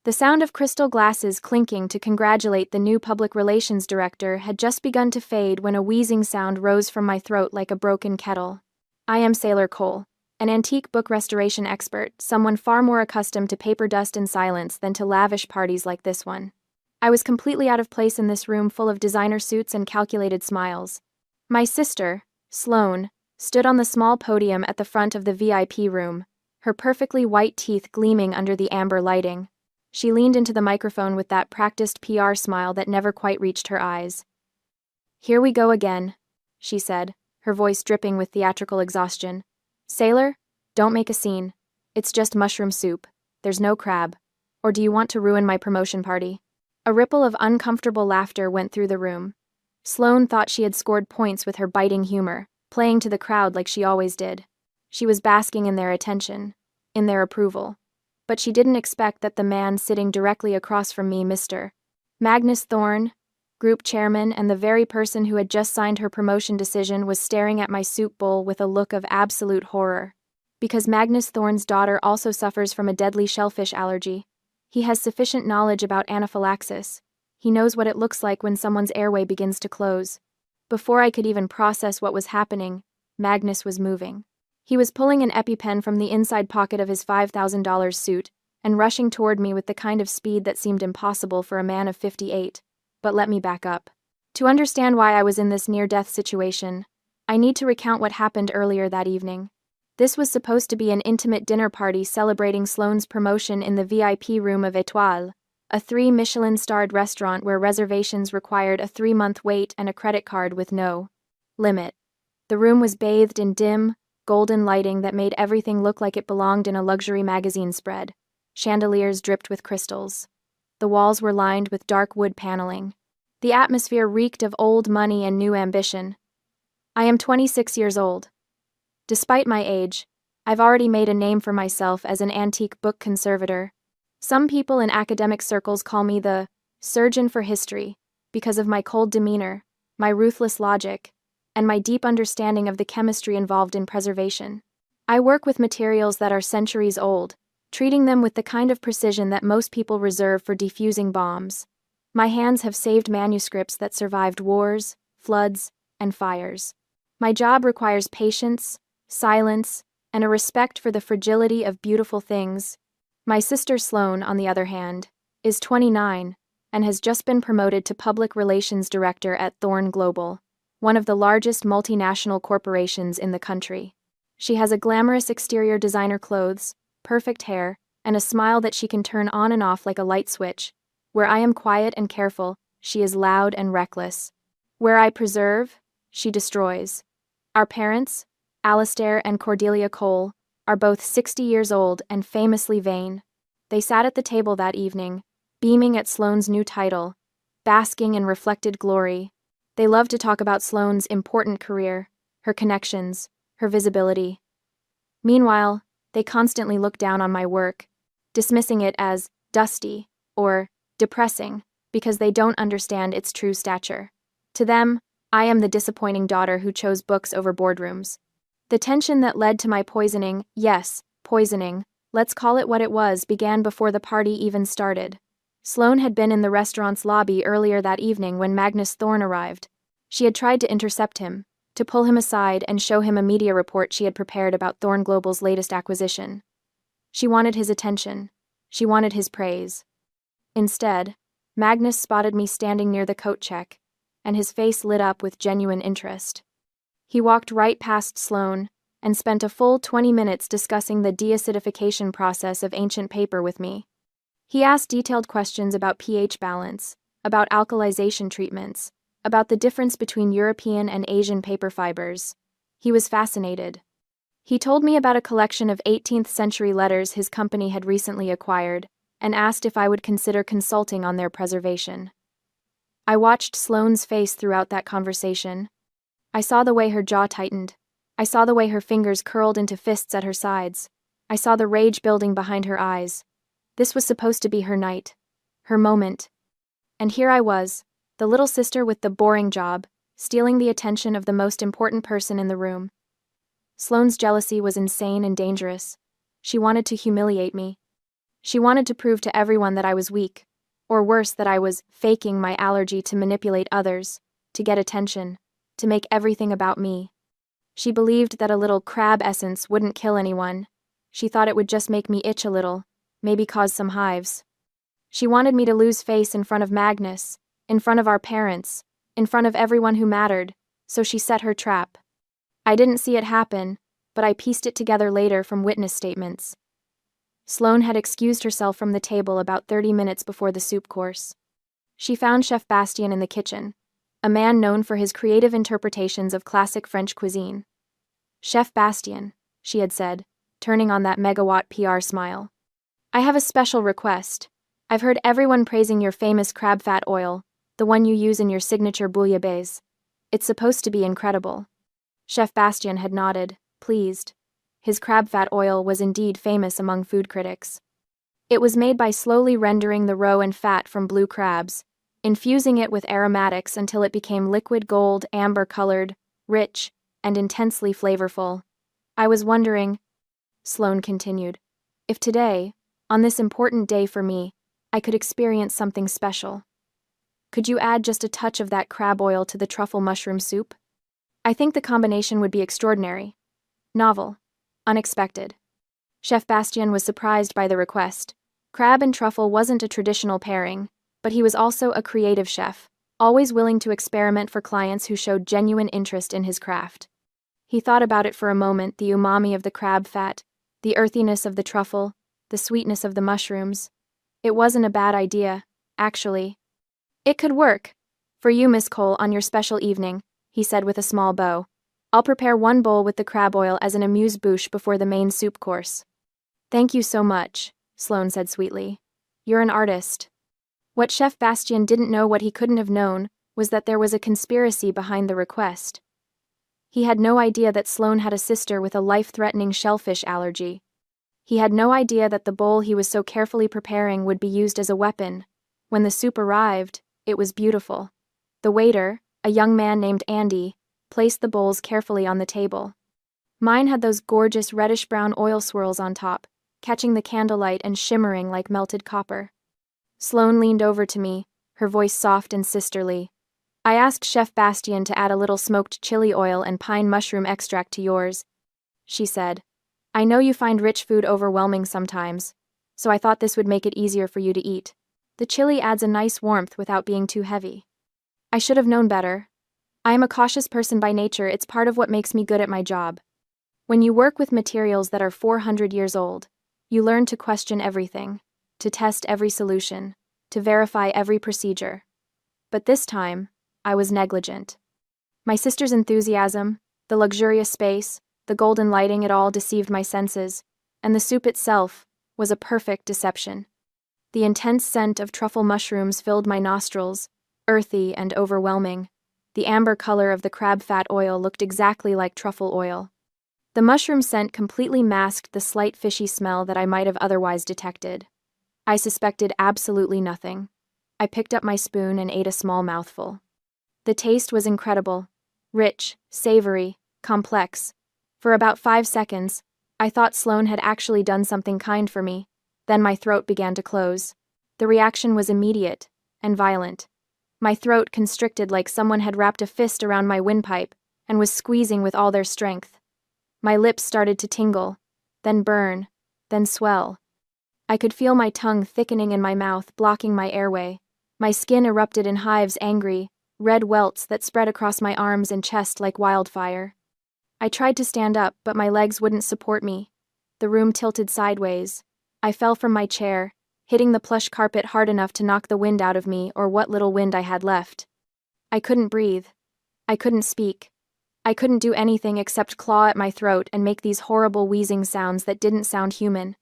The sound of crystal glasses clinking to congratulate the new public relations director had just begun to fade when a wheezing sound rose from my throat like a broken kettle. I am Sailor Cole, an antique book restoration expert, someone far more accustomed to paper dust and silence than to lavish parties like this one. I was completely out of place in this room full of designer suits and calculated smiles. My sister, Sloane, stood on the small podium at the front of the VIP room, her perfectly white teeth gleaming under the amber lighting. She leaned into the microphone with that practiced PR smile that never quite reached her eyes. "Here we go again," she said, her voice dripping with theatrical exhaustion. "Sailor, don't make a scene. It's just mushroom soup. There's no crab. Or do you want to ruin my promotion party?" A ripple of uncomfortable laughter went through the room. Sloane thought she had scored points with her biting humor, playing to the crowd like she always did. She was basking in their attention, in their approval. But she didn't expect that the man sitting directly across from me, Mr. Magnus Thorne, group chairman and the very person who had just signed her promotion decision, was staring at my soup bowl with a look of absolute horror. Because Magnus Thorne's daughter also suffers from a deadly shellfish allergy, he has sufficient knowledge about anaphylaxis. He knows what it looks like when someone's airway begins to close. Before I could even process what was happening, Magnus was moving. He was pulling an EpiPen from the inside pocket of his $5,000 suit and rushing toward me with the kind of speed that seemed impossible for a man of 58. But let me back up. To understand why I was in this near-death situation, I need to recount what happened earlier that evening. This was supposed to be an intimate dinner party celebrating Sloane's promotion in the VIP room of Étoile, a 3 Michelin-starred restaurant where reservations required a 3-month wait and a credit card with no limit. The room was bathed in dim, golden lighting that made everything look like it belonged in a luxury magazine spread. Chandeliers dripped with crystals. The walls were lined with dark wood paneling. The atmosphere reeked of old money and new ambition. I am 26 years old. Despite my age, I've already made a name for myself as an antique book conservator. Some people in academic circles call me the surgeon for history because of my cold demeanor, my ruthless logic, and my deep understanding of the chemistry involved in preservation. I work with materials that are centuries old, treating them with the kind of precision that most people reserve for defusing bombs. My hands have saved manuscripts that survived wars, floods, and fires. My job requires patience, silence, and a respect for the fragility of beautiful things. My sister Sloane, on the other hand, is 29 and has just been promoted to Public Relations Director at Thorne Global, one of the largest multinational corporations in the country. She has a glamorous exterior, designer clothes, perfect hair, and a smile that she can turn on and off like a light switch. Where I am quiet and careful, she is loud and reckless. Where I preserve, she destroys. Our parents, Alastair and Cordelia Cole, are both 60 years old and famously vain. They sat at the table that evening, beaming at Sloane's new title, basking in reflected glory. They loved to talk about Sloane's important career, her connections, her visibility. Meanwhile, they constantly looked down on my work, dismissing it as dusty or depressing because they don't understand its true stature. To them, I am the disappointing daughter who chose books over boardrooms. The tension that led to my poisoning, yes, poisoning, let's call it what it was, began before the party even started. Sloane had been in the restaurant's lobby earlier that evening when Magnus Thorne arrived. She had tried to intercept him, to pull him aside and show him a media report she had prepared about Thorne Global's latest acquisition. She wanted his attention. She wanted his praise. Instead, Magnus spotted me standing near the coat check, and his face lit up with genuine interest. He walked right past Sloane and spent a full 20 minutes discussing the deacidification process of ancient paper with me. He asked detailed questions about pH balance, about alkalization treatments, about the difference between European and Asian paper fibers. He was fascinated. He told me about a collection of 18th-century letters his company had recently acquired and asked if I would consider consulting on their preservation. I watched Sloane's face throughout that conversation. I saw the way her jaw tightened. I saw the way her fingers curled into fists at her sides. I saw the rage building behind her eyes. This was supposed to be her night, her moment. And here I was, the little sister with the boring job, stealing the attention of the most important person in the room. Sloane's jealousy was insane and dangerous. She wanted to humiliate me. She wanted to prove to everyone that I was weak, or worse, that I was faking my allergy to manipulate others, to get attention, to make everything about me. She believed that a little crab essence wouldn't kill anyone. She thought it would just make me itch a little, maybe cause some hives. She wanted me to lose face in front of Magnus, in front of our parents, in front of everyone who mattered, so she set her trap. I didn't see it happen, but I pieced it together later from witness statements. Sloane had excused herself from the table about 30 minutes before the soup course. She found Chef Bastien in the kitchen, a man known for his creative interpretations of classic French cuisine. "Chef Bastien," she had said, turning on that megawatt PR smile. "I have a special request. I've heard everyone praising your famous crab fat oil, the one you use in your signature bouillabaisse. It's supposed to be incredible." Chef Bastien had nodded, pleased. His crab fat oil was indeed famous among food critics. It was made by slowly rendering the roe and fat from blue crabs, infusing it with aromatics until it became liquid gold, amber-colored, rich, and intensely flavorful. "I was wondering," Sloane continued, "if today, on this important day for me, I could experience something special. Could you add just a touch of that crab oil to the truffle mushroom soup? I think the combination would be extraordinary. Novel. Unexpected." Chef Bastien was surprised by the request. Crab and truffle wasn't a traditional pairing, but he was also a creative chef, always willing to experiment for clients who showed genuine interest in his craft. He thought about it for a moment, the umami of the crab fat, the earthiness of the truffle, the sweetness of the mushrooms. It wasn't a bad idea, actually. "It could work. For you, Miss Cole, on your special evening," he said with a small bow. "I'll prepare one bowl with the crab oil as an amuse-bouche before the main soup course." "Thank you so much," Sloane said sweetly. "You're an artist." What Chef Bastien didn't know, what he couldn't have known, was that there was a conspiracy behind the request. He had no idea that Sloane had a sister with a life-threatening shellfish allergy. He had no idea that the bowl he was so carefully preparing would be used as a weapon. When the soup arrived, it was beautiful. The waiter, a young man named Andy, placed the bowls carefully on the table. Mine had those gorgeous reddish-brown oil swirls on top, catching the candlelight and shimmering like melted copper. Sloane leaned over to me, her voice soft and sisterly. "I asked Chef Bastien to add a little smoked chili oil and pine mushroom extract to yours," she said. "I know you find rich food overwhelming sometimes, so I thought this would make it easier for you to eat. The chili adds a nice warmth without being too heavy." I should have known better. I am a cautious person by nature. It's part of what makes me good at my job. When you work with materials that are 400 years old, you learn to question everything, to test every solution, to verify every procedure. But this time, I was negligent. My sister's enthusiasm, the luxurious space, the golden lighting, it all deceived my senses, and the soup itself was a perfect deception. The intense scent of truffle mushrooms filled my nostrils, earthy and overwhelming. The amber color of the crab fat oil looked exactly like truffle oil. The mushroom scent completely masked the slight fishy smell that I might have otherwise detected. I suspected absolutely nothing. I picked up my spoon and ate a small mouthful. The taste was incredible. Rich, savory, complex. For about 5 seconds, I thought Sloane had actually done something kind for me. Then my throat began to close. The reaction was immediate and violent. My throat constricted like someone had wrapped a fist around my windpipe and was squeezing with all their strength. My lips started to tingle, then burn, then swell. I could feel my tongue thickening in my mouth, blocking my airway. My skin erupted in hives, angry, red welts that spread across my arms and chest like wildfire. I tried to stand up, but my legs wouldn't support me. The room tilted sideways. I fell from my chair, hitting the plush carpet hard enough to knock the wind out of me, or what little wind I had left. I couldn't breathe. I couldn't speak. I couldn't do anything except claw at my throat and make these horrible wheezing sounds that didn't sound human.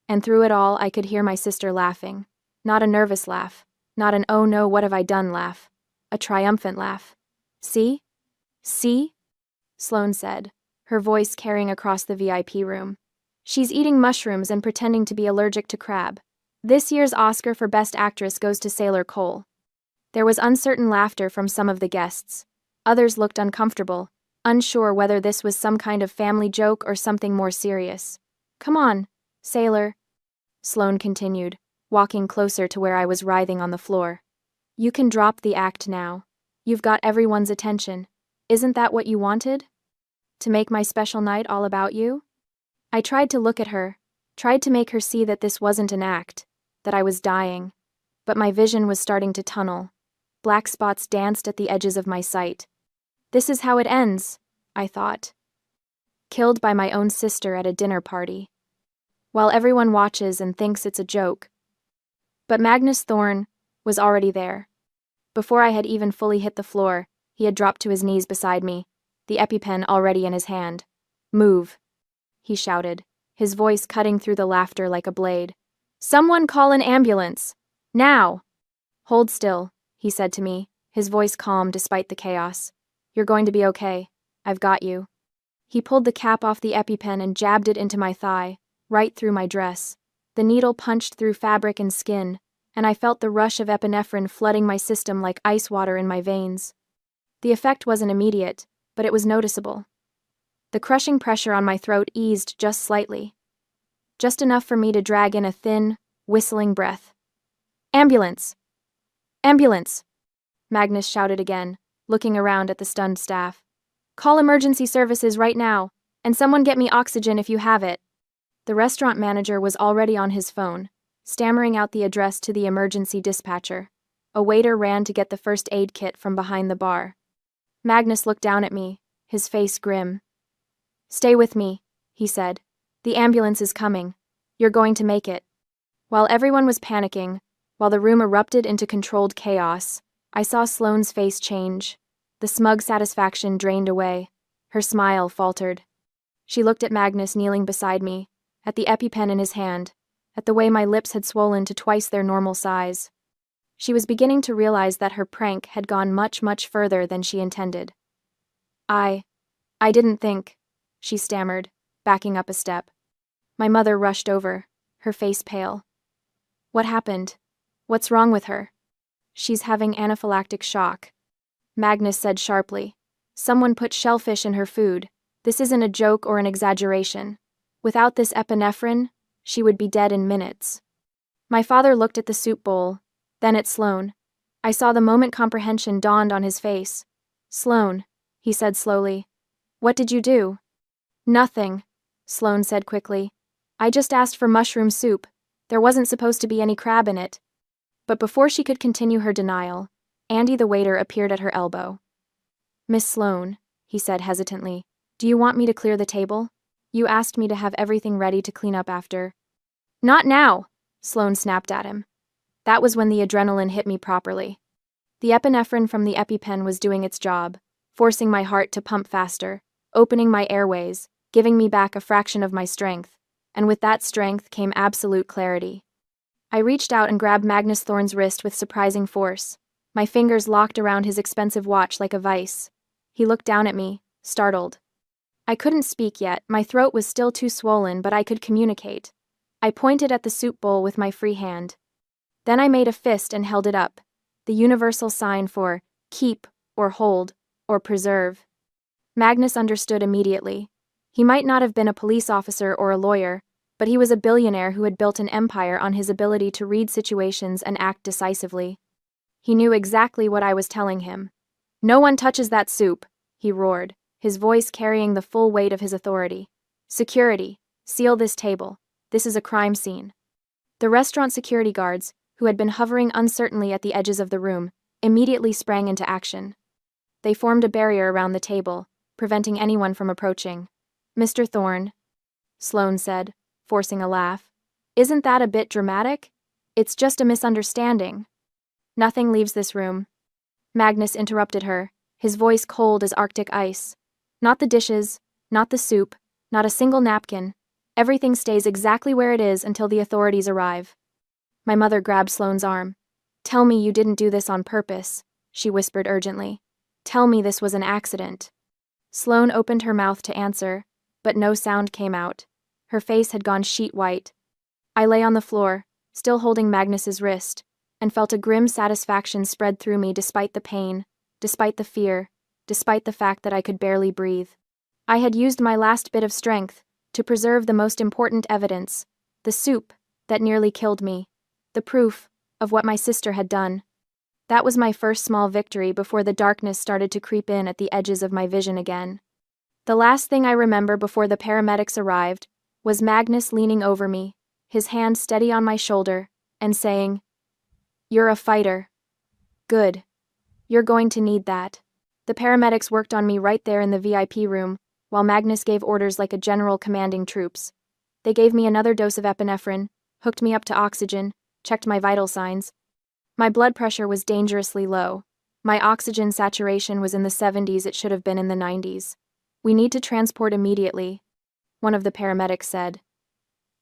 And through it all, I could hear my sister laughing. Not a nervous laugh. Not an "oh no, what have I done" laugh. A triumphant laugh. "See? See?" Sloane said, her voice carrying across the VIP room. "She's eating mushrooms and pretending to be allergic to crab. This year's Oscar for Best Actress goes to Sailor Cole." There was uncertain laughter from some of the guests. Others looked uncomfortable, unsure whether this was some kind of family joke or something more serious. "Come on, Sailor," Sloane continued, walking closer to where I was writhing on the floor. You can drop the act now. You've got everyone's attention. Isn't that what you wanted? To make my special night all about you? I tried to look at her, tried to make her see that this wasn't an act, that I was dying. But my vision was starting to tunnel. Black spots danced at the edges of my sight. This is how it ends, I thought. Killed by my own sister at a dinner party. While everyone watches and thinks it's a joke. But Magnus Thorne was already there. Before I had even fully hit the floor, he had dropped to his knees beside me, the EpiPen already in his hand. Move, he shouted, his voice cutting through the laughter like a blade. Someone call an ambulance! Now! Hold still, he said to me, his voice calm despite the chaos. You're going to be okay. I've got you. He pulled the cap off the EpiPen and jabbed it into my thigh, right through my dress. The needle punched through fabric and skin, and I felt the rush of epinephrine flooding my system like ice water in my veins. The effect wasn't immediate, but it was noticeable. The crushing pressure on my throat eased just slightly. Just enough for me to drag in a thin, whistling breath. Ambulance! Ambulance! Magnus shouted again, looking around at the stunned staff. Call emergency services right now, and someone get me oxygen if you have it. The restaurant manager was already on his phone, stammering out the address to the emergency dispatcher. A waiter ran to get the first aid kit from behind the bar. Magnus looked down at me, his face grim. Stay with me, he said. The ambulance is coming. You're going to make it. While everyone was panicking, while the room erupted into controlled chaos, I saw Sloane's face change. The smug satisfaction drained away. Her smile faltered. She looked at Magnus kneeling beside me, at the EpiPen in his hand, at the way my lips had swollen to twice their normal size. She was beginning to realize that her prank had gone much, much further than she intended. I didn't think, she stammered, backing up a step. My mother rushed over, her face pale. What happened? What's wrong with her? She's having anaphylactic shock. Magnus said sharply. Someone put shellfish in her food. This isn't a joke or an exaggeration. Without this epinephrine, she would be dead in minutes. My father looked at the soup bowl, then at Sloane. I saw the moment comprehension dawned on his face. Sloane, he said slowly. What did you do? Nothing, Sloane said quickly. I just asked for mushroom soup. There wasn't supposed to be any crab in it. But before she could continue her denial, Andy the waiter appeared at her elbow. Miss Sloane, he said hesitantly, do you want me to clear the table? You asked me to have everything ready to clean up after. Not now, Sloane snapped at him. That was when the adrenaline hit me properly. The epinephrine from the EpiPen was doing its job, forcing my heart to pump faster, opening my airways, giving me back a fraction of my strength, and with that strength came absolute clarity. I reached out and grabbed Magnus Thorne's wrist with surprising force, my fingers locked around his expensive watch like a vice. He looked down at me, startled. I couldn't speak yet, my throat was still too swollen, but I could communicate. I pointed at the soup bowl with my free hand. Then I made a fist and held it up, the universal sign for keep, or hold, or preserve. Magnus understood immediately. He might not have been a police officer or a lawyer, but he was a billionaire who had built an empire on his ability to read situations and act decisively. He knew exactly what I was telling him. No one touches that soup, he roared, his voice carrying the full weight of his authority. Security, seal this table. This is a crime scene. The restaurant security guards, who had been hovering uncertainly at the edges of the room, immediately sprang into action. They formed a barrier around the table, preventing anyone from approaching. Mr. Thorne, Sloane said, forcing a laugh. Isn't that a bit dramatic? It's just a misunderstanding. Nothing leaves this room. Magnus interrupted her, his voice cold as Arctic ice. Not the dishes, not the soup, not a single napkin. Everything stays exactly where it is until the authorities arrive. My mother grabbed Sloane's arm. Tell me you didn't do this on purpose, she whispered urgently. Tell me this was an accident. Sloane opened her mouth to answer, but no sound came out. Her face had gone sheet white. I lay on the floor, still holding Magnus's wrist, and felt a grim satisfaction spread through me despite the pain, despite the fear, despite the fact that I could barely breathe. I had used my last bit of strength to preserve the most important evidence, the soup, that nearly killed me. The proof of what my sister had done. That was my first small victory before the darkness started to creep in at the edges of my vision again. The last thing I remember before the paramedics arrived was Magnus leaning over me, his hand steady on my shoulder, and saying, "You're a fighter. Good. You're going to need that." The paramedics worked on me right there in the VIP room, while Magnus gave orders like a general commanding troops. They gave me another dose of epinephrine, hooked me up to oxygen, checked my vital signs. My blood pressure was dangerously low. My oxygen saturation was in the 70s, it should have been in the 90s. "We need to transport immediately," one of the paramedics said.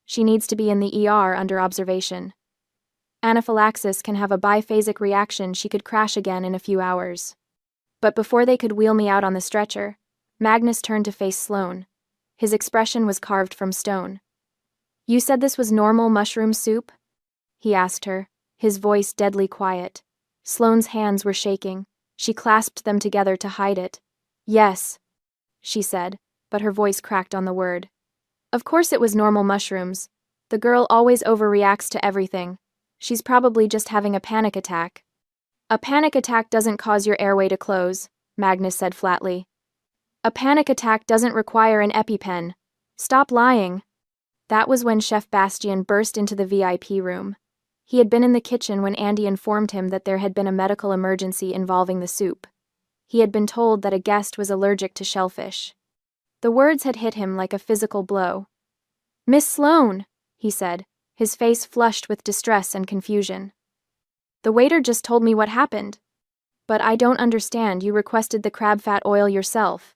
"She needs to be in the ER under observation. Anaphylaxis can have a biphasic reaction, she could crash again in a few hours." But before they could wheel me out on the stretcher, Magnus turned to face Sloane. His expression was carved from stone. "You said this was normal mushroom soup?" he asked her, his voice deadly quiet. Sloane's hands were shaking. She clasped them together to hide it. "Yes," she said, but her voice cracked on the word. "Of course it was normal mushrooms. The girl always overreacts to everything. She's probably just having a panic attack." "A panic attack doesn't cause your airway to close," Magnus said flatly. "A panic attack doesn't require an EpiPen. Stop lying." That was when Chef Bastien burst into the VIP room. He had been in the kitchen when Andy informed him that there had been a medical emergency involving the soup. He had been told that a guest was allergic to shellfish. The words had hit him like a physical blow. "Miss Sloane," he said, his face flushed with distress and confusion. "The waiter just told me what happened." "But I don't understand, you requested the crab fat oil yourself.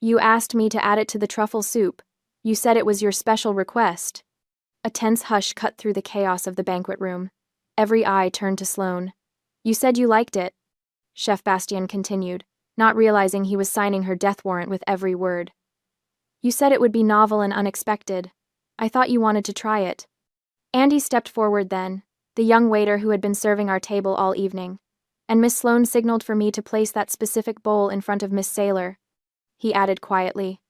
You asked me to add it to the truffle soup. You said it was your special request." A tense hush cut through the chaos of the banquet room. Every eye turned to Sloane. "You said you liked it," Chef Bastien continued, not realizing he was signing her death warrant with every word. "You said it would be novel and unexpected. I thought you wanted to try it." Andy stepped forward then, the young waiter who had been serving our table all evening, and Miss Sloane signaled for me to place that specific bowl in front of Miss Saylor. He added quietly,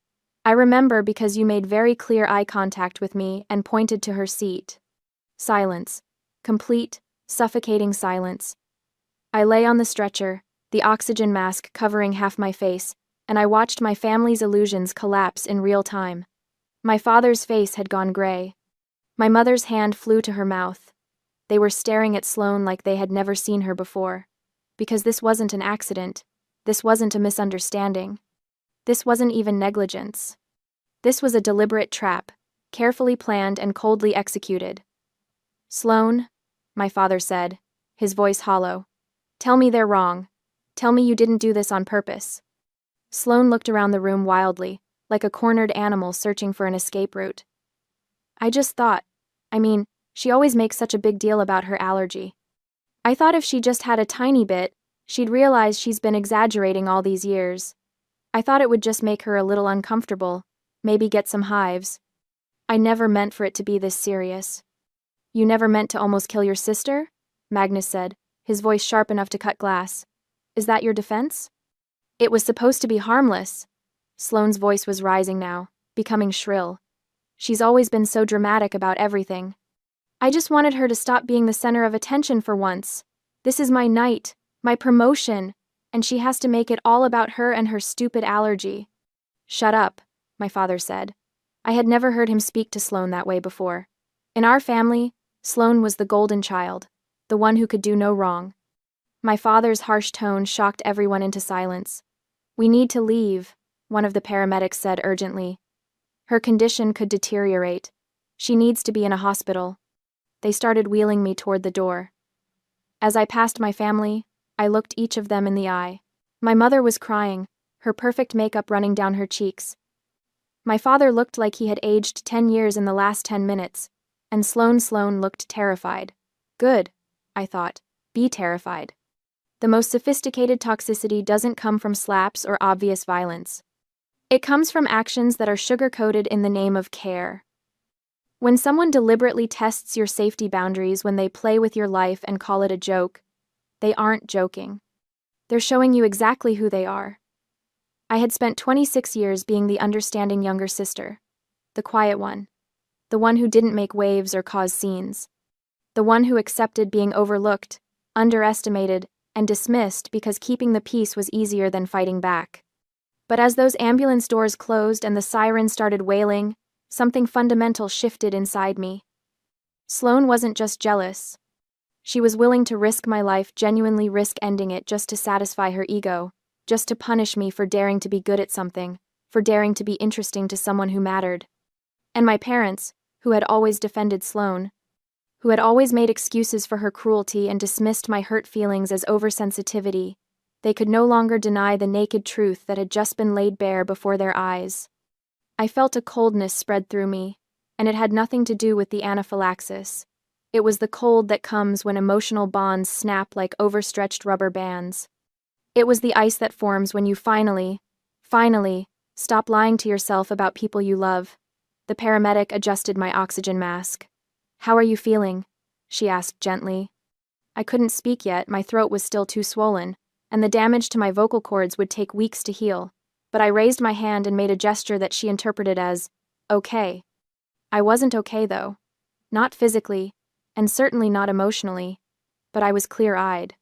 "I remember because you made very clear eye contact with me and pointed to her seat." Silence. Complete, suffocating silence. I lay on the stretcher, the oxygen mask covering half my face, and I watched my family's illusions collapse in real time. My father's face had gone gray. My mother's hand flew to her mouth. They were staring at Sloane like they had never seen her before. Because this wasn't an accident. This wasn't a misunderstanding. This wasn't even negligence. This was a deliberate trap, carefully planned and coldly executed. "Sloane," my father said, his voice hollow, "tell me they're wrong. Tell me you didn't do this on purpose." Sloane looked around the room wildly, like a cornered animal searching for an escape route. "I just thought, she always makes such a big deal about her allergy. I thought if she just had a tiny bit, she'd realize she's been exaggerating all these years. I thought it would just make her a little uncomfortable, maybe get some hives. I never meant for it to be this serious." "You never meant to almost kill your sister?" Magnus said, his voice sharp enough to cut glass. "Is that your defense?" "It was supposed to be harmless." Sloane's voice was rising now, becoming shrill. "She's always been so dramatic about everything. I just wanted her to stop being the center of attention for once. This is my night, my promotion, and she has to make it all about her and her stupid allergy." "Shut up," my father said. I had never heard him speak to Sloane that way before. In our family, Sloane was the golden child, the one who could do no wrong. My father's harsh tone shocked everyone into silence. "We need to leave," one of the paramedics said urgently. "Her condition could deteriorate. She needs to be in a hospital." They started wheeling me toward the door. As I passed my family, I looked each of them in the eye. My mother was crying, her perfect makeup running down her cheeks. My father looked like he had aged 10 years in the last 10 minutes, and Sloane looked terrified. Good, I thought. Be terrified. The most sophisticated toxicity doesn't come from slaps or obvious violence. It comes from actions that are sugar-coated in the name of care. When someone deliberately tests your safety boundaries, when they play with your life and call it a joke, they aren't joking. They're showing you exactly who they are. I had spent 26 years being the understanding younger sister, the quiet one, the the one who didn't make waves or cause scenes. The one who accepted being overlooked, underestimated, and dismissed because keeping the peace was easier than fighting back. But as those ambulance doors closed and the siren started wailing, something fundamental shifted inside me. Sloane wasn't just jealous. She was willing to risk my life, genuinely risk ending it just to satisfy her ego, just to punish me for daring to be good at something, for daring to be interesting to someone who mattered. And my parents, who had always defended Sloane, who had always made excuses for her cruelty and dismissed my hurt feelings as oversensitivity, they could no longer deny the naked truth that had just been laid bare before their eyes. I felt a coldness spread through me, and it had nothing to do with the anaphylaxis. It was the cold that comes when emotional bonds snap like overstretched rubber bands. It was the ice that forms when you finally, stop lying to yourself about people you love. The paramedic adjusted my oxygen mask. "How are you feeling?" she asked gently. I couldn't speak yet, my throat was still too swollen, and the damage to my vocal cords would take weeks to heal, but I raised my hand and made a gesture that she interpreted as, okay. I wasn't okay, though. Not physically, and certainly not emotionally, but I was clear-eyed.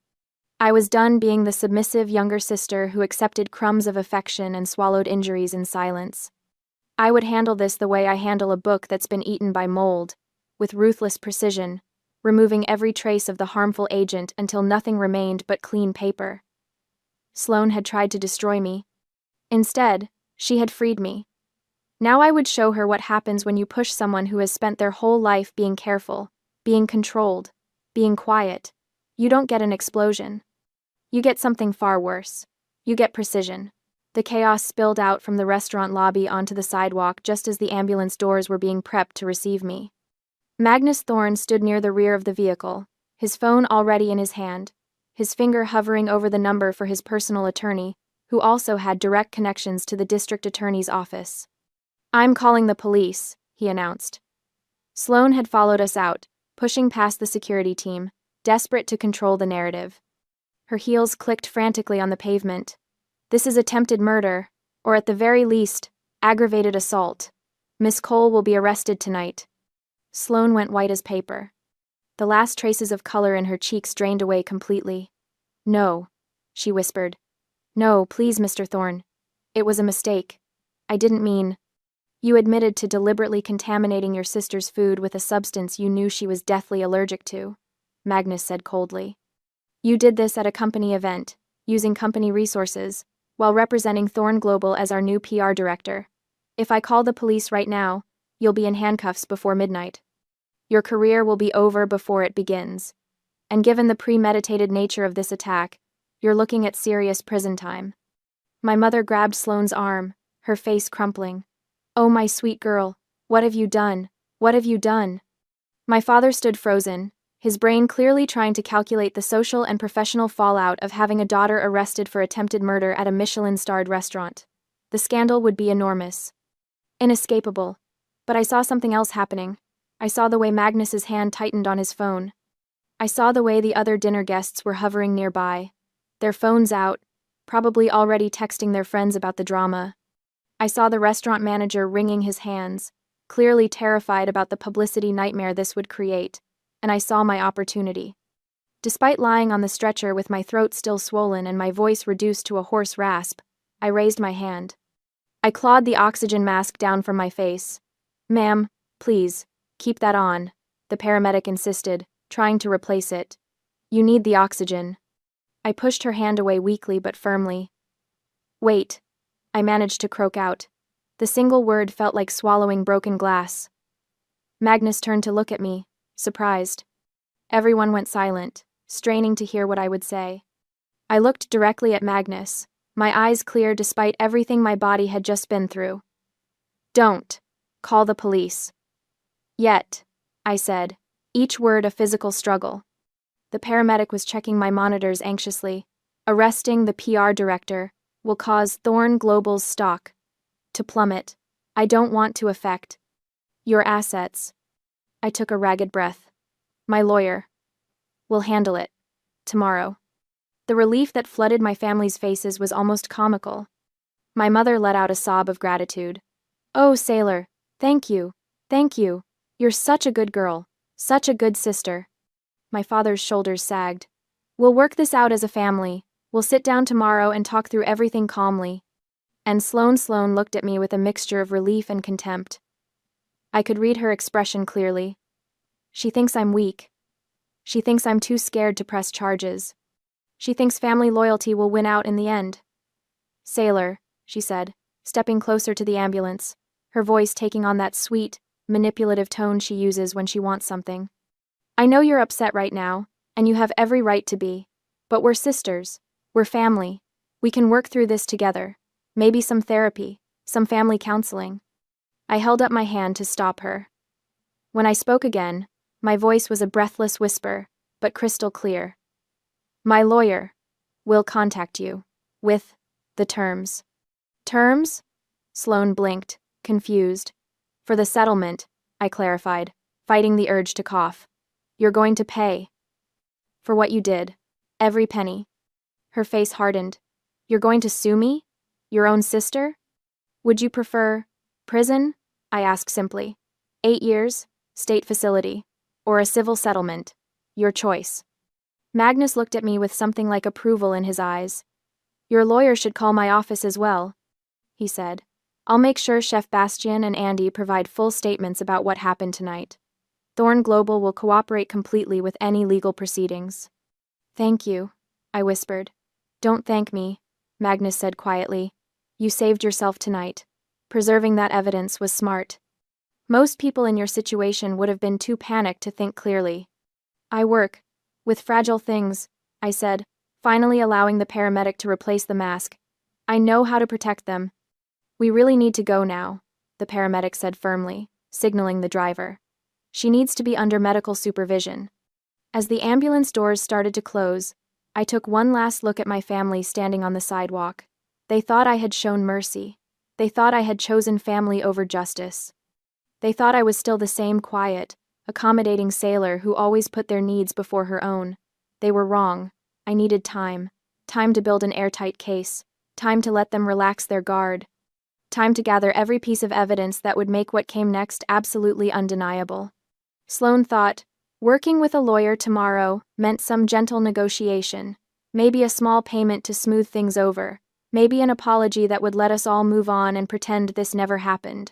I was done being the submissive younger sister who accepted crumbs of affection and swallowed injuries in silence. I would handle this the way I handle a book that's been eaten by mold, with ruthless precision, removing every trace of the harmful agent until nothing remained but clean paper. Sloane had tried to destroy me. Instead, she had freed me. Now I would show her what happens when you push someone who has spent their whole life being careful, being controlled, being quiet. You don't get an explosion. You get something far worse. You get precision. The chaos spilled out from the restaurant lobby onto the sidewalk just as the ambulance doors were being prepped to receive me. Magnus Thorne stood near the rear of the vehicle, his phone already in his hand, his finger hovering over the number for his personal attorney, who also had direct connections to the district attorney's office. "I'm calling the police," he announced. Sloane had followed us out, pushing past the security team, desperate to control the narrative. Her heels clicked frantically on the pavement. "This is attempted murder, or at the very least, aggravated assault. Miss Cole will be arrested tonight." Sloane went white as paper. The last traces of color in her cheeks drained away completely. "No," she whispered. "No, please, Mr. Thorne. It was a mistake. I didn't mean—" "You admitted to deliberately contaminating your sister's food with a substance you knew she was deathly allergic to," Magnus said coldly. "You did this at a company event, using company resources, while representing Thorne Global as our new PR director. If I call the police right now, you'll be in handcuffs before midnight. Your career will be over before it begins. And given the premeditated nature of this attack, you're looking at serious prison time." My mother grabbed Sloane's arm, her face crumpling. "Oh, my sweet girl, what have you done? What have you done?" My father stood frozen, his brain clearly trying to calculate the social and professional fallout of having a daughter arrested for attempted murder at a Michelin-starred restaurant. The scandal would be enormous. Inescapable. But I saw something else happening. I saw the way Magnus's hand tightened on his phone. I saw the way the other dinner guests were hovering nearby, their phones out, probably already texting their friends about the drama. I saw the restaurant manager wringing his hands, clearly terrified about the publicity nightmare this would create, and I saw my opportunity. Despite lying on the stretcher with my throat still swollen and my voice reduced to a hoarse rasp, I raised my hand. I clawed the oxygen mask down from my face. "Ma'am, please, keep that on," the paramedic insisted, trying to replace it. "You need the oxygen." I pushed her hand away weakly but firmly. "Wait," I managed to croak out. The single word felt like swallowing broken glass. Magnus turned to look at me, surprised. Everyone went silent, straining to hear what I would say. I looked directly at Magnus, my eyes clear despite everything my body had just been through. "Don't call the police." "Yet," I said, each word a physical struggle. The paramedic was checking my monitors anxiously. "Arresting the PR director will cause Thorne Global's stock to plummet. I don't want to affect your assets." I took a ragged breath. "My lawyer will handle it tomorrow." The relief that flooded my family's faces was almost comical. My mother let out a sob of gratitude. "Oh, Sailor, thank you, thank you. You're such a good girl, such a good sister. My father's shoulders sagged. We'll work this out as a family. We'll sit down tomorrow and talk through everything calmly. And Sloane looked at me with a mixture of relief and contempt. I could read her expression clearly. She thinks I'm weak. She thinks I'm too scared to press charges. She thinks family loyalty will win out in the end. Sailor, she said, stepping closer to the ambulance, her voice taking on that sweet, manipulative tone she uses when she wants something. I know you're upset right now, and you have every right to be. But we're sisters. We're family. We can work through this together. Maybe some therapy, some family counseling. I held up my hand to stop her. When I spoke again, my voice was a breathless whisper, but crystal clear. My lawyer will contact you with the terms. Terms? Sloane blinked, confused. For the settlement, I clarified, fighting the urge to cough. You're going to pay. For what you did. Every penny. Her face hardened. You're going to sue me? Your own sister? Would you prefer prison? I asked simply. 8 years, state facility, or a civil settlement. Your choice. Magnus looked at me with something like approval in his eyes. Your lawyer should call my office as well, he said. I'll make sure Chef Bastien and Andy provide full statements about what happened tonight. Thorn Global will cooperate completely with any legal proceedings. Thank you, I whispered. Don't thank me, Magnus said quietly. You saved yourself tonight. Preserving that evidence was smart. Most people in your situation would have been too panicked to think clearly. I work with fragile things, I said, finally allowing the paramedic to replace the mask. I know how to protect them. We really need to go now, the paramedic said firmly, signaling the driver. She needs to be under medical supervision. As the ambulance doors started to close, I took one last look at my family standing on the sidewalk. They thought I had shown mercy. They thought I had chosen family over justice. They thought I was still the same quiet, accommodating sailor who always put their needs before her own. They were wrong. I needed time. Time to build an airtight case. Time to let them relax their guard. Time to gather every piece of evidence that would make what came next absolutely undeniable. Sloane thought, working with a lawyer tomorrow meant some gentle negotiation, maybe a small payment to smooth things over, maybe an apology that would let us all move on and pretend this never happened.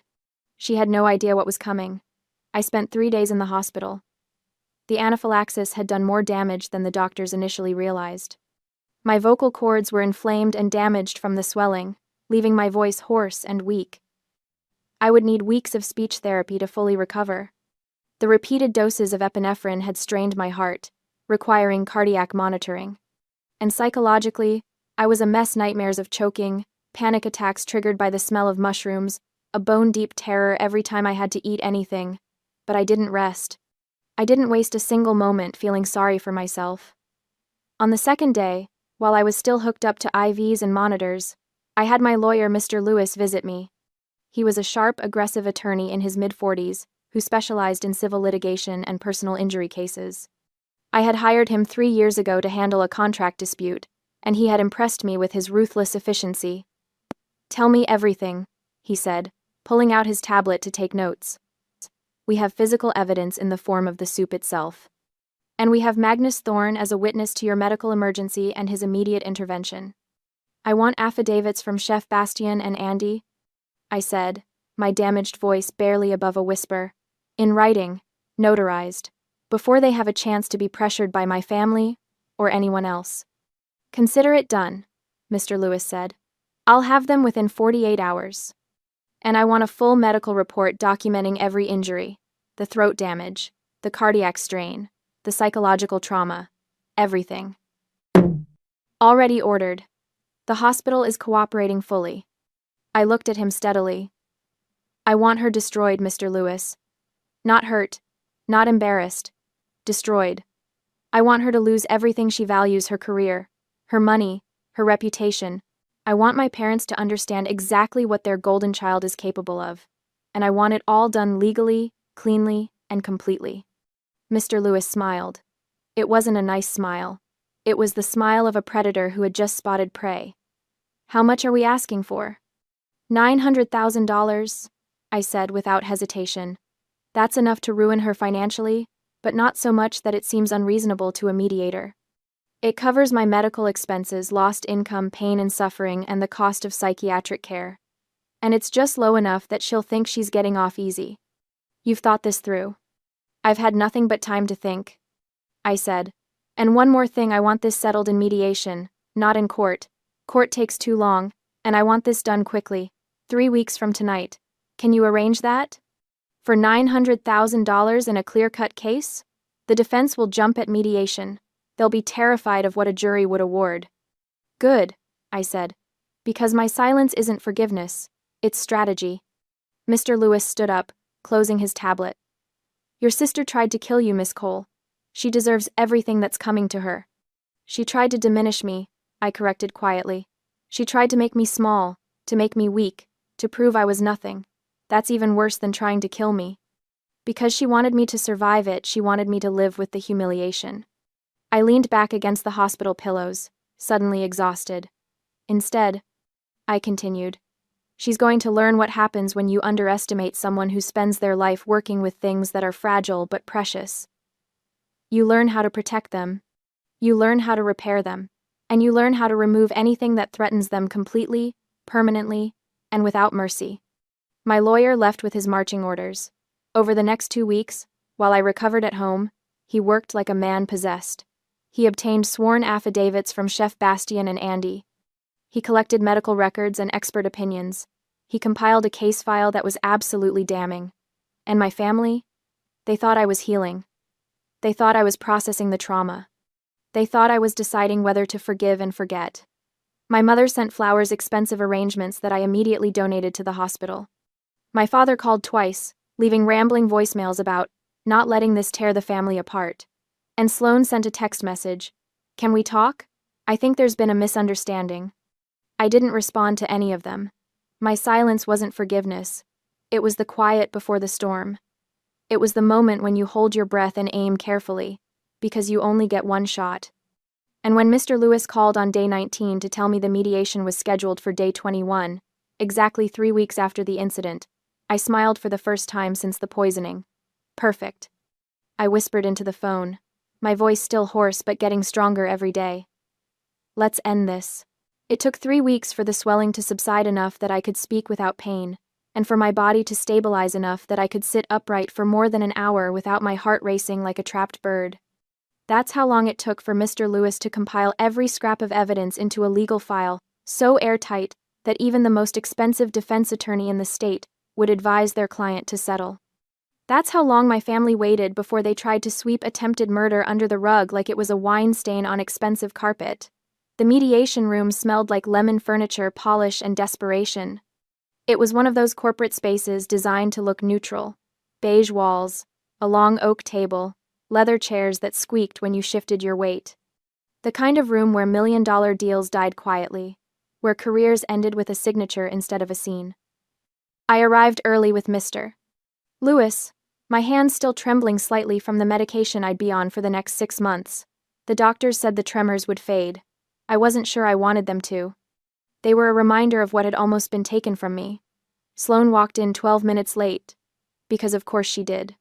She had no idea what was coming. I spent 3 days in the hospital. The anaphylaxis had done more damage than the doctors initially realized. My vocal cords were inflamed and damaged from the swelling, leaving my voice hoarse and weak. I would need weeks of speech therapy to fully recover. The repeated doses of epinephrine had strained my heart, requiring cardiac monitoring. And psychologically, I was a mess. Nightmares of choking, panic attacks triggered by the smell of mushrooms, a bone-deep terror every time I had to eat anything. But I didn't rest. I didn't waste a single moment feeling sorry for myself. On the second day, while I was still hooked up to IVs and monitors, I had my lawyer, Mr. Lewis, visit me. He was a sharp, aggressive attorney in his mid-40s who specialized in civil litigation and personal injury cases. I had hired him 3 years ago to handle a contract dispute, and he had impressed me with his ruthless efficiency. Tell me everything, he said, pulling out his tablet to take notes. We have physical evidence in the form of the soup itself. And we have Magnus Thorn as a witness to your medical emergency and his immediate intervention. I want affidavits from Chef Bastien and Andy, I said, my damaged voice barely above a whisper, in writing, notarized, before they have a chance to be pressured by my family or anyone else. Consider it done, Mr. Lewis said. I'll have them within 48 hours. And I want a full medical report documenting every injury, the throat damage, the cardiac strain, the psychological trauma, everything. Already ordered. The hospital is cooperating fully. I looked at him steadily. I want her destroyed, Mr. Lewis. Not hurt, not embarrassed. Destroyed. I want her to lose everything she values: her career, her money, her reputation. I want my parents to understand exactly what their golden child is capable of, and I want it all done legally, cleanly, and completely. Mr. Lewis smiled. It wasn't a nice smile. It was the smile of a predator who had just spotted prey. How much are we asking for? $900,000, I said without hesitation. That's enough to ruin her financially, but not so much that it seems unreasonable to a mediator. It covers my medical expenses, lost income, pain and suffering, and the cost of psychiatric care. And it's just low enough that she'll think she's getting off easy. You've thought this through. I've had nothing but time to think, I said. And one more thing, I want this settled in mediation, not in court. Court takes too long, and I want this done quickly. 3 weeks from tonight. Can you arrange that? For $900,000 in a clear-cut case? The defense will jump at mediation. They'll be terrified of what a jury would award. Good, I said. Because my silence isn't forgiveness, it's strategy. Mr. Lewis stood up, closing his tablet. Your sister tried to kill you, Miss Cole. She deserves everything that's coming to her. She tried to diminish me, I corrected quietly. She tried to make me small, to make me weak, to prove I was nothing. That's even worse than trying to kill me. Because she wanted me to survive it, she wanted me to live with the humiliation. I leaned back against the hospital pillows, suddenly exhausted. Instead, I continued, she's going to learn what happens when you underestimate someone who spends their life working with things that are fragile but precious. You learn how to protect them. You learn how to repair them. And you learn how to remove anything that threatens them completely, permanently, and without mercy. My lawyer left with his marching orders. Over the next 2 weeks, while I recovered at home, he worked like a man possessed. He obtained sworn affidavits from Chef Bastien and Andy. He collected medical records and expert opinions. He compiled a case file that was absolutely damning. And my family? They thought I was healing. They thought I was processing the trauma. They thought I was deciding whether to forgive and forget. My mother sent Flowers expensive arrangements that I immediately donated to the hospital. My father called twice, leaving rambling voicemails about not letting this tear the family apart. And Sloan sent a text message. Can we talk? I think there's been a misunderstanding. I didn't respond to any of them. My silence wasn't forgiveness. It was the quiet before the storm. It was the moment when you hold your breath and aim carefully, because you only get one shot. And when Mr. Lewis called on day 19 to tell me the mediation was scheduled for day 21, exactly 3 weeks after the incident, I smiled for the first time since the poisoning. Perfect. I whispered into the phone, my voice still hoarse but getting stronger every day. Let's end this. It took 3 weeks for the swelling to subside enough that I could speak without pain, and for my body to stabilize enough that I could sit upright for more than an hour without my heart racing like a trapped bird. That's how long it took for Mr. Lewis to compile every scrap of evidence into a legal file, so airtight that even the most expensive defense attorney in the state would advise their client to settle. That's how long my family waited before they tried to sweep attempted murder under the rug like it was a wine stain on expensive carpet. The mediation room smelled like lemon furniture, polish, and desperation. It was one of those corporate spaces designed to look neutral. Beige walls, a long oak table, leather chairs that squeaked when you shifted your weight. The kind of room where million-dollar deals died quietly, where careers ended with a signature instead of a scene. I arrived early with Mr. Lewis, my hands still trembling slightly from the medication I'd be on for the next 6 months. The doctors said the tremors would fade. I wasn't sure I wanted them to. They were a reminder of what had almost been taken from me. Sloan walked in 12 minutes late, because of course she did.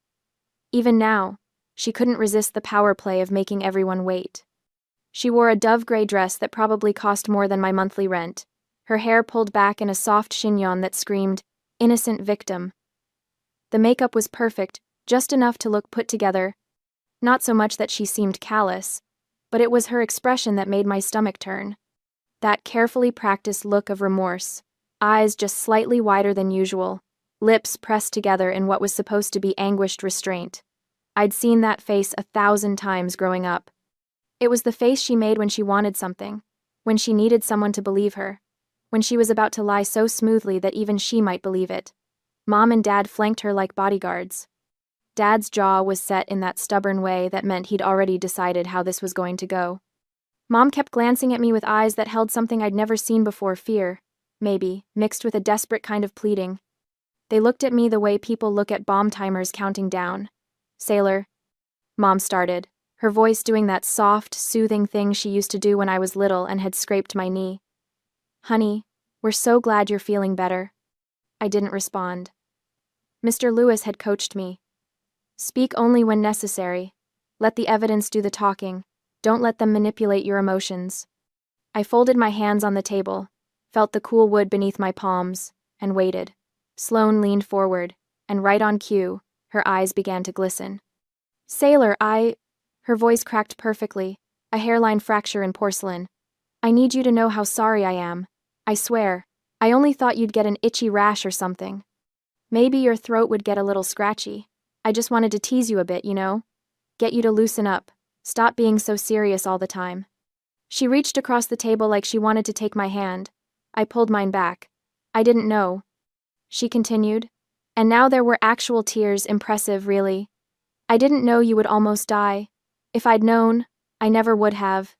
Even now, she couldn't resist the power play of making everyone wait. She wore a dove gray dress that probably cost more than my monthly rent, her hair pulled back in a soft chignon that screamed, "Innocent victim." The makeup was perfect, just enough to look put together. Not so much that she seemed callous, but it was her expression that made my stomach turn. That carefully practiced look of remorse, eyes just slightly wider than usual, lips pressed together in what was supposed to be anguished restraint. I'd seen that face 1,000 times growing up. It was the face she made when she wanted something, when she needed someone to believe her, when she was about to lie so smoothly that even she might believe it. Mom and Dad flanked her like bodyguards. Dad's jaw was set in that stubborn way that meant he'd already decided how this was going to go. Mom kept glancing at me with eyes that held something I'd never seen before, fear, maybe, mixed with a desperate kind of pleading. They looked at me the way people look at bomb timers counting down. "Sailor," Mom started, her voice doing that soft, soothing thing she used to do when I was little and had scraped my knee. "Honey, we're so glad you're feeling better." I didn't respond. Mr. Lewis had coached me. Speak only when necessary. Let the evidence do the talking. Don't let them manipulate your emotions. I folded my hands on the table, felt the cool wood beneath my palms, and waited. Sloane leaned forward, and right on cue, her eyes began to glisten. Sailor, Her voice cracked perfectly, a hairline fracture in porcelain. I need you to know how sorry I am. I swear, I only thought you'd get an itchy rash or something. Maybe your throat would get a little scratchy. I just wanted to tease you a bit, you know? Get you to loosen up. Stop being so serious all the time. She reached across the table like she wanted to take my hand. I pulled mine back. I didn't know. She continued. And now there were actual tears, impressive, really. I didn't know you would almost die. If I'd known, I never would have.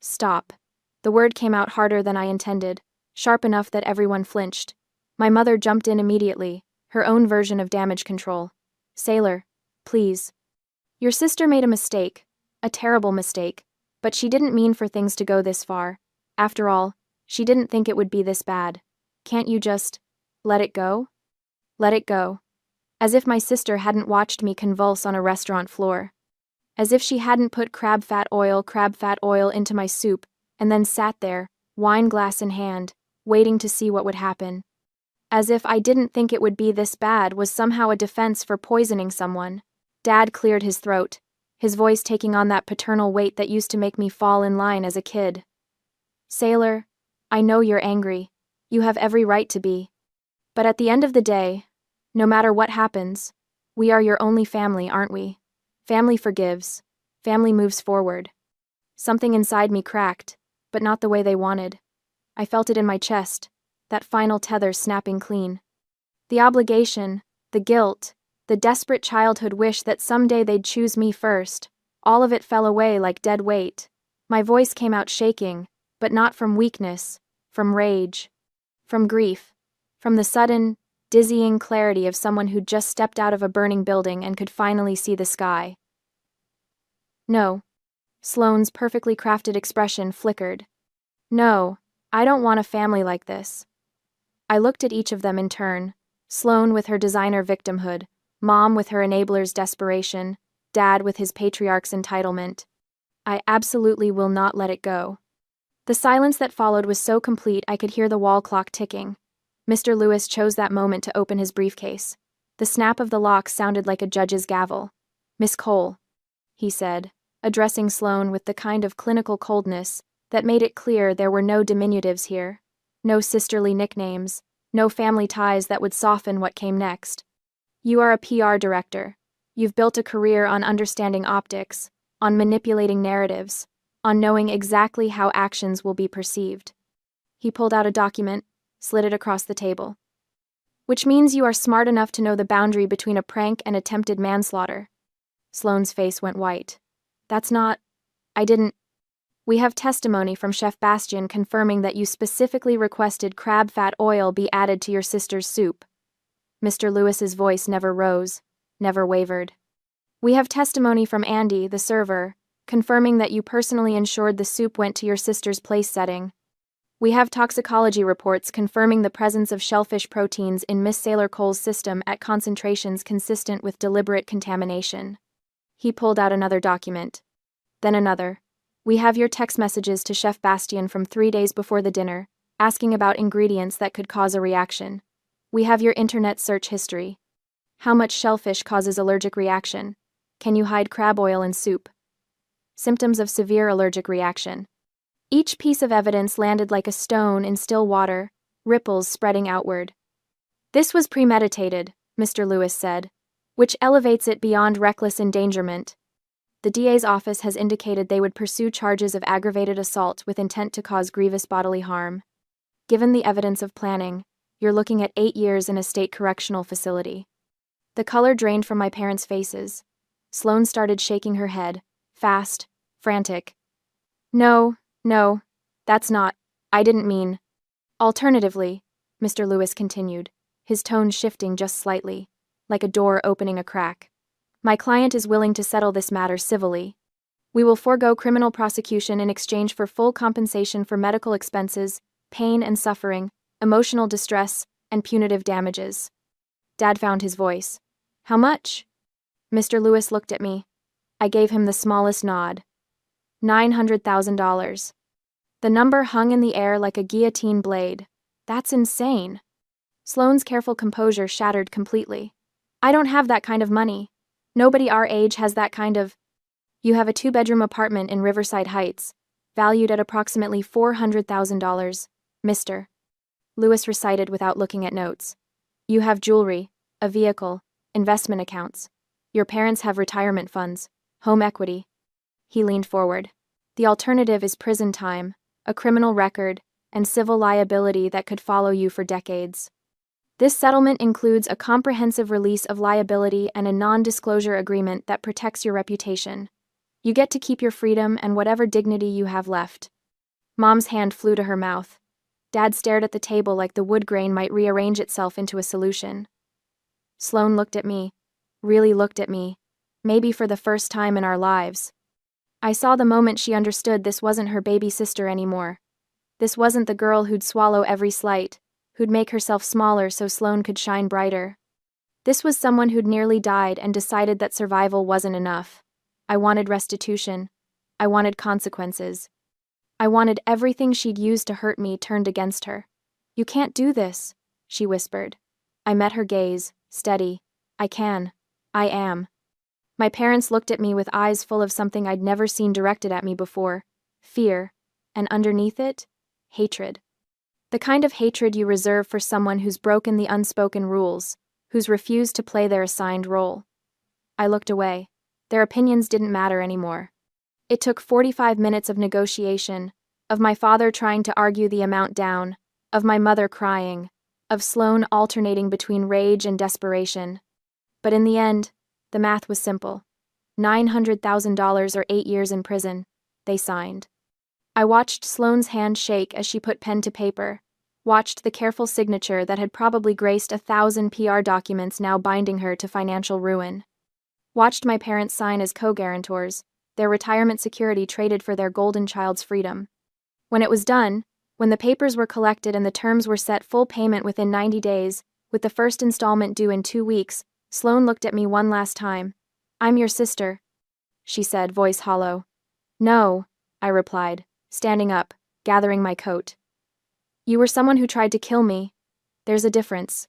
Stop. The word came out harder than I intended, sharp enough that everyone flinched. My mother jumped in immediately, her own version of damage control. Sailor, please. Your sister made a mistake, a terrible mistake, but she didn't mean for things to go this far. After all, she didn't think it would be this bad. Can't you just let it go? Let it go. As if my sister hadn't watched me convulse on a restaurant floor. As if she hadn't put crab fat oil into my soup, and then sat there, wine glass in hand, waiting to see what would happen. As if I didn't think it would be this bad was somehow a defense for poisoning someone. Dad cleared his throat, his voice taking on that paternal weight that used to make me fall in line as a kid. Sailor, I know you're angry. You have every right to be. But at the end of the day, no matter what happens, we are your only family, aren't we? Family forgives. Family moves forward. Something inside me cracked, but not the way they wanted. I felt it in my chest, that final tether snapping clean. The obligation, the guilt, the desperate childhood wish that someday they'd choose me first, all of it fell away like dead weight. My voice came out shaking, but not from weakness, from rage, from grief, from the sudden, dizzying clarity of someone who'd just stepped out of a burning building and could finally see the sky. No. Sloane's perfectly crafted expression flickered. No, I don't want a family like this. I looked at each of them in turn, Sloane with her designer victimhood, Mom with her enabler's desperation, Dad with his patriarch's entitlement. I absolutely will not let it go. The silence that followed was so complete I could hear the wall clock ticking. Mr. Lewis chose that moment to open his briefcase. The snap of the lock sounded like a judge's gavel. Miss Cole, he said, addressing Sloane with the kind of clinical coldness that made it clear there were no diminutives here, no sisterly nicknames, no family ties that would soften what came next. You are a PR director. You've built a career on understanding optics, on manipulating narratives, on knowing exactly how actions will be perceived. He pulled out a document, slid it across the table. Which means you are smart enough to know the boundary between a prank and attempted manslaughter. Sloane's face went white. That's not... I didn't... We have testimony from Chef Bastian confirming that you specifically requested crab fat oil be added to your sister's soup. Mr. Lewis's voice never rose, never wavered. We have testimony from Andy, the server, confirming that you personally ensured the soup went to your sister's place setting. We have toxicology reports confirming the presence of shellfish proteins in Miss Sailor Cole's system at concentrations consistent with deliberate contamination. He pulled out another document. Then another. We have your text messages to Chef Bastian from 3 days before the dinner, asking about ingredients that could cause a reaction. We have your internet search history. How much shellfish causes allergic reaction? Can you hide crab oil in soup? Symptoms of severe allergic reaction. Each piece of evidence landed like a stone in still water, ripples spreading outward. This was premeditated, Mr. Lewis said, which elevates it beyond reckless endangerment. The DA's office has indicated they would pursue charges of aggravated assault with intent to cause grievous bodily harm. Given the evidence of planning, you're looking at 8 years in a state correctional facility. The color drained from my parents' faces. Sloane started shaking her head, fast, frantic. No, that's not, I didn't mean. Alternatively, Mr. Lewis continued, his tone shifting just slightly, like a door opening a crack. My client is willing to settle this matter civilly. We will forego criminal prosecution in exchange for full compensation for medical expenses, pain and suffering, emotional distress, and punitive damages. Dad found his voice. How much? Mr. Lewis looked at me. I gave him the smallest nod. $900,000. The number hung in the air like a guillotine blade. That's insane. Sloane's careful composure shattered completely. I don't have that kind of money. Nobody our age has that kind of... You have a two-bedroom apartment in Riverside Heights, valued at approximately $400,000, Mr. Lewis recited without looking at notes. You have jewelry, a vehicle, investment accounts. Your parents have retirement funds, home equity. He leaned forward. The alternative is prison time, a criminal record, and civil liability that could follow you for decades. This settlement includes a comprehensive release of liability and a non-disclosure agreement that protects your reputation. You get to keep your freedom and whatever dignity you have left. Mom's hand flew to her mouth. Dad stared at the table like the wood grain might rearrange itself into a solution. Sloane looked at me, really looked at me, maybe for the first time in our lives. I saw the moment she understood this wasn't her baby sister anymore. This wasn't the girl who'd swallow every slight, who'd make herself smaller so Sloane could shine brighter. This was someone who'd nearly died and decided that survival wasn't enough. I wanted restitution. I wanted consequences. I wanted everything she'd used to hurt me turned against her. You can't do this, she whispered. I met her gaze, steady. I can. I am. My parents looked at me with eyes full of something I'd never seen directed at me before. Fear. And underneath it, hatred. The kind of hatred you reserve for someone who's broken the unspoken rules, who's refused to play their assigned role. I looked away. Their opinions didn't matter anymore. It took 45 minutes of negotiation, of my father trying to argue the amount down, of my mother crying, of Sloane alternating between rage and desperation. But in the end, the math was simple. $900,000 or 8 years in prison. They signed. I watched Sloane's hand shake as she put pen to paper, watched the careful signature that had probably graced 1,000 PR documents now binding her to financial ruin. Watched my parents sign as co-guarantors, their retirement security traded for their golden child's freedom. When it was done, when the papers were collected and the terms were set full payment within 90 days, with the first installment due in 2 weeks, Sloane looked at me one last time. I'm your sister, she said, voice hollow. No, I replied, standing up, gathering my coat. You were someone who tried to kill me. There's a difference.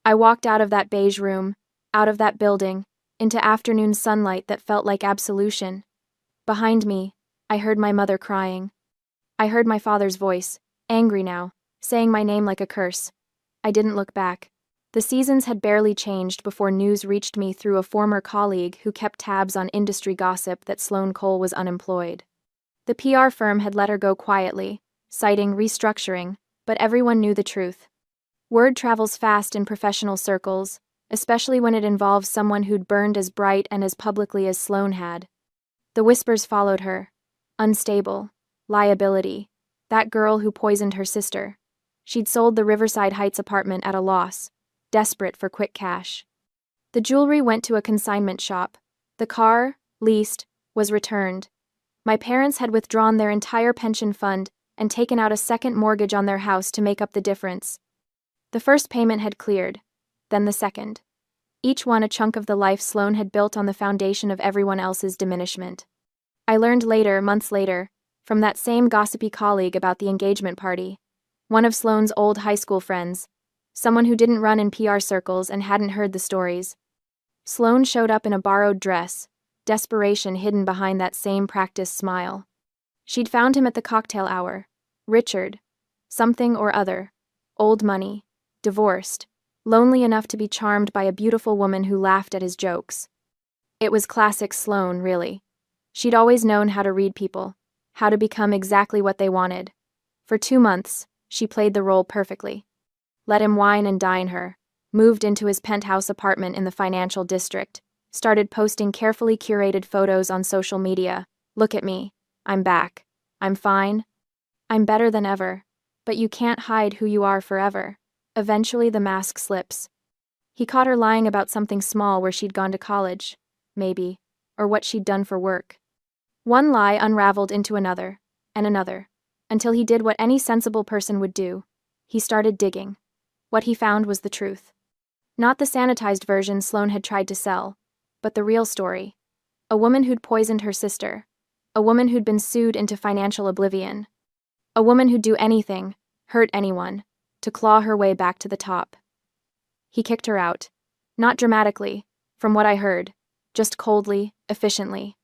I walked out of that beige room, out of that building, into afternoon sunlight that felt like absolution. Behind me, I heard my mother crying. I heard my father's voice, angry now, saying my name like a curse. I didn't look back. The seasons had barely changed before news reached me through a former colleague who kept tabs on industry gossip that Sloane Cole was unemployed. The PR firm had let her go quietly, citing restructuring, but everyone knew the truth. Word travels fast in professional circles, especially when it involves someone who'd burned as bright and as publicly as Sloane had. The whispers followed her. Unstable. Liability. That girl who poisoned her sister. She'd sold the Riverside Heights apartment at a loss, desperate for quick cash. The jewelry went to a consignment shop. The car, leased, was returned. My parents had withdrawn their entire pension fund and taken out a second mortgage on their house to make up the difference. The first payment had cleared, then the second. Each one a chunk of the life Sloane had built on the foundation of everyone else's diminishment. I learned later, months later, from that same gossipy colleague about the engagement party, one of Sloane's old high school friends, someone who didn't run in PR circles and hadn't heard the stories. Sloane showed up in a borrowed dress, desperation hidden behind that same practiced smile. She'd found him at the cocktail hour. Richard. Something or other. Old money. Divorced. Lonely enough to be charmed by a beautiful woman who laughed at his jokes. It was classic Sloane, really. She'd always known how to read people, how to become exactly what they wanted. For 2 months, she played the role perfectly. Let him wine and dine her, moved into his penthouse apartment in the financial district, started posting carefully curated photos on social media. Look at me. I'm back. I'm fine. I'm better than ever. But you can't hide who you are forever. Eventually the mask slips. He caught her lying about something small where she'd gone to college, maybe, or what she'd done for work. One lie unraveled into another, and another, until he did what any sensible person would do. He started digging. What he found was the truth. Not the sanitized version Sloane had tried to sell, but the real story. A woman who'd poisoned her sister. A woman who'd been sued into financial oblivion. A woman who'd do anything, hurt anyone, to claw her way back to the top. He kicked her out. Not dramatically, from what I heard, just coldly, efficiently.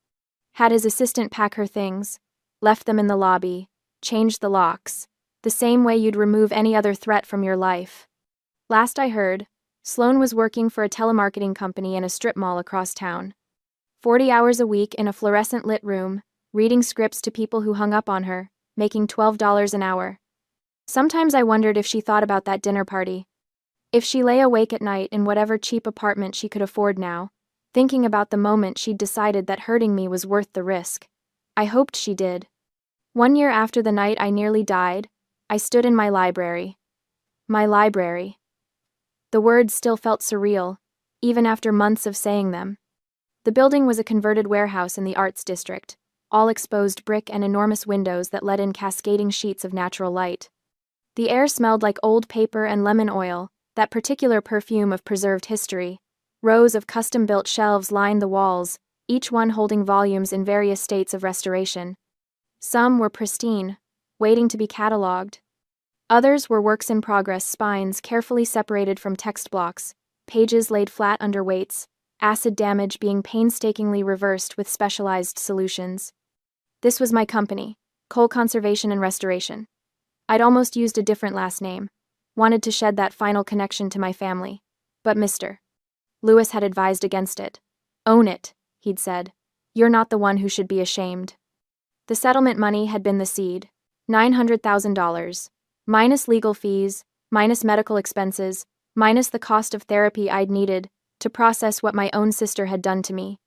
Had his assistant pack her things, left them in the lobby, changed the locks, the same way you'd remove any other threat from your life. Last I heard, Sloane was working for a telemarketing company in a strip mall across town. 40 hours a week in a fluorescent lit room, reading scripts to people who hung up on her, making $12 an hour. Sometimes I wondered if she thought about that dinner party. If she lay awake at night in whatever cheap apartment she could afford now, thinking about the moment she'd decided that hurting me was worth the risk. I hoped she did. 1 year after the night I nearly died, I stood in my library. My library. The words still felt surreal, even after months of saying them. The building was a converted warehouse in the arts district, all exposed brick and enormous windows that let in cascading sheets of natural light. The air smelled like old paper and lemon oil, that particular perfume of preserved history. Rows of custom-built shelves lined the walls, each one holding volumes in various states of restoration. Some were pristine, waiting to be cataloged. Others were works in progress spines carefully separated from text blocks, pages laid flat under weights, acid damage being painstakingly reversed with specialized solutions. This was my company, Cole Conservation and Restoration. I'd almost used a different last name, wanted to shed that final connection to my family, but Mr. Lewis had advised against it. Own it, he'd said. You're not the one who should be ashamed. The settlement money had been the seed, $900,000, minus legal fees, minus medical expenses, minus the cost of therapy I'd needed to process what my own sister had done to me.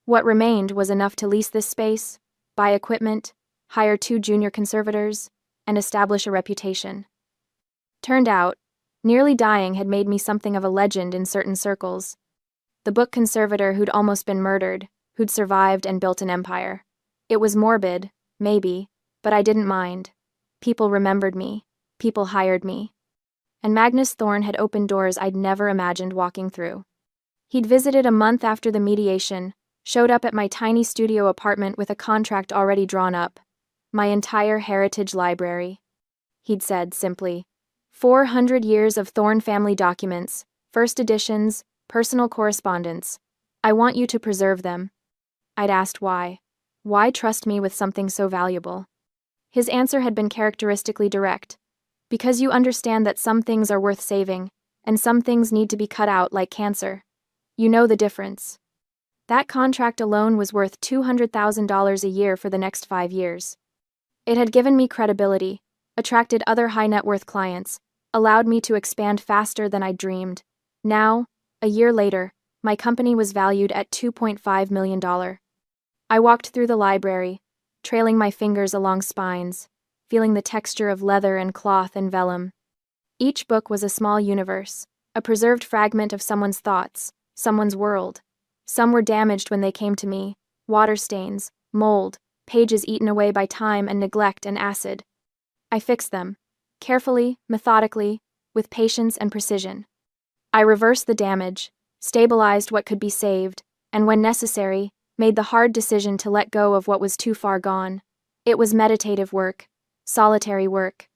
What remained was enough to lease this space, buy equipment, hire 2 junior conservators, and establish a reputation. Turned out, nearly dying had made me something of a legend in certain circles. The book conservator who'd almost been murdered, who'd survived and built an empire. It was morbid, maybe, but I didn't mind. People remembered me. People hired me. And Magnus Thorne had opened doors I'd never imagined walking through. He'd visited a month after the mediation, showed up at my tiny studio apartment with a contract already drawn up. My entire heritage library. He'd said, simply, 400 years of Thorne family documents, first editions, personal correspondence. I want you to preserve them. I'd asked why. Why trust me with something so valuable? His answer had been characteristically direct. Because you understand that some things are worth saving, and some things need to be cut out like cancer. You know the difference. That contract alone was worth $200,000 a year for the next 5 years. It had given me credibility, attracted other high-net-worth clients, allowed me to expand faster than I'd dreamed. Now, a year later, my company was valued at $2.5 million. I walked through the library, trailing my fingers along spines, feeling the texture of leather and cloth and vellum. Each book was a small universe, a preserved fragment of someone's thoughts, someone's world. Some were damaged when they came to me, water stains, mold, pages eaten away by time and neglect and acid. I fixed them, carefully, methodically, with patience and precision. I reversed the damage, stabilized what could be saved, and when necessary, made the hard decision to let go of what was too far gone. It was meditative work, solitary work.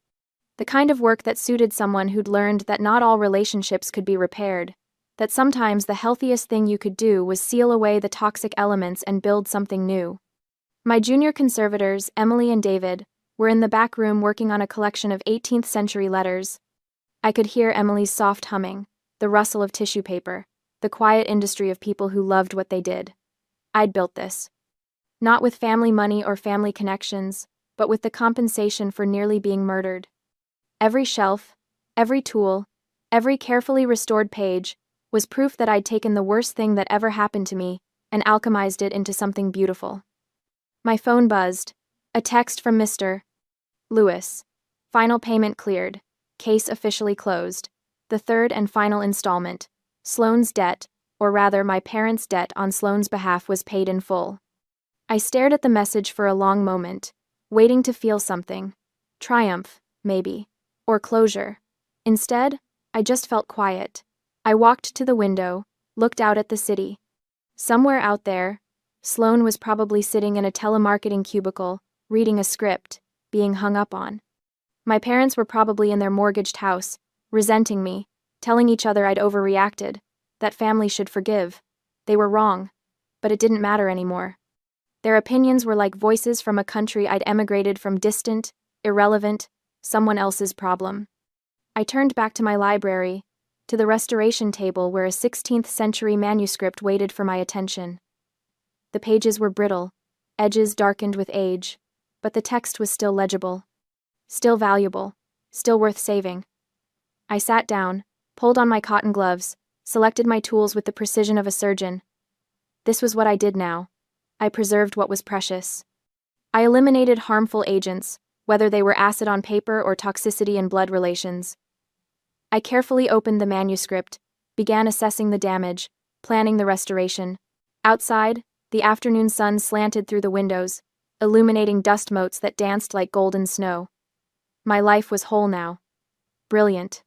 The kind of work that suited someone who'd learned that not all relationships could be repaired, that sometimes the healthiest thing you could do was seal away the toxic elements and build something new. My junior conservators, Emily and David, were in the back room working on a collection of 18th century letters. I could hear Emily's soft humming, the rustle of tissue paper, the quiet industry of people who loved what they did. I'd built this. Not with family money or family connections, but with the compensation for nearly being murdered. Every shelf, every tool, every carefully restored page was proof that I'd taken the worst thing that ever happened to me and alchemized it into something beautiful. My phone buzzed. A text from Mr. Lewis. Final payment cleared. Case officially closed. The third and final installment. Sloane's debt, or rather my parents' debt on Sloane's behalf, was paid in full. I stared at the message for a long moment, waiting to feel something. Triumph, maybe. Or closure. Instead, I just felt quiet. I walked to the window, looked out at the city. Somewhere out there, Sloane was probably sitting in a telemarketing cubicle, reading a script, being hung up on. My parents were probably in their mortgaged house, resenting me, telling each other I'd overreacted, that family should forgive. They were wrong, but it didn't matter anymore. Their opinions were like voices from a country I'd emigrated from, distant, irrelevant, someone else's problem. I turned back to my library, to the restoration table where a 16th century manuscript waited for my attention. The pages were brittle, edges darkened with age, but the text was still legible, still valuable, still worth saving. I sat down, pulled on my cotton gloves, selected my tools with the precision of a surgeon. This was what I did now. I preserved what was precious. I eliminated harmful agents, whether they were acid on paper or toxicity in blood relations. I carefully opened the manuscript, began assessing the damage, planning the restoration. Outside, the afternoon sun slanted through the windows, illuminating dust motes that danced like golden snow. My life was whole now. Brilliant.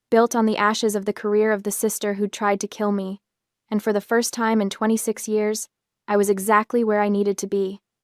Built on the ashes of the career of the sister who'd tried to kill me, and for the first time in 26 years, I was exactly where I needed to be.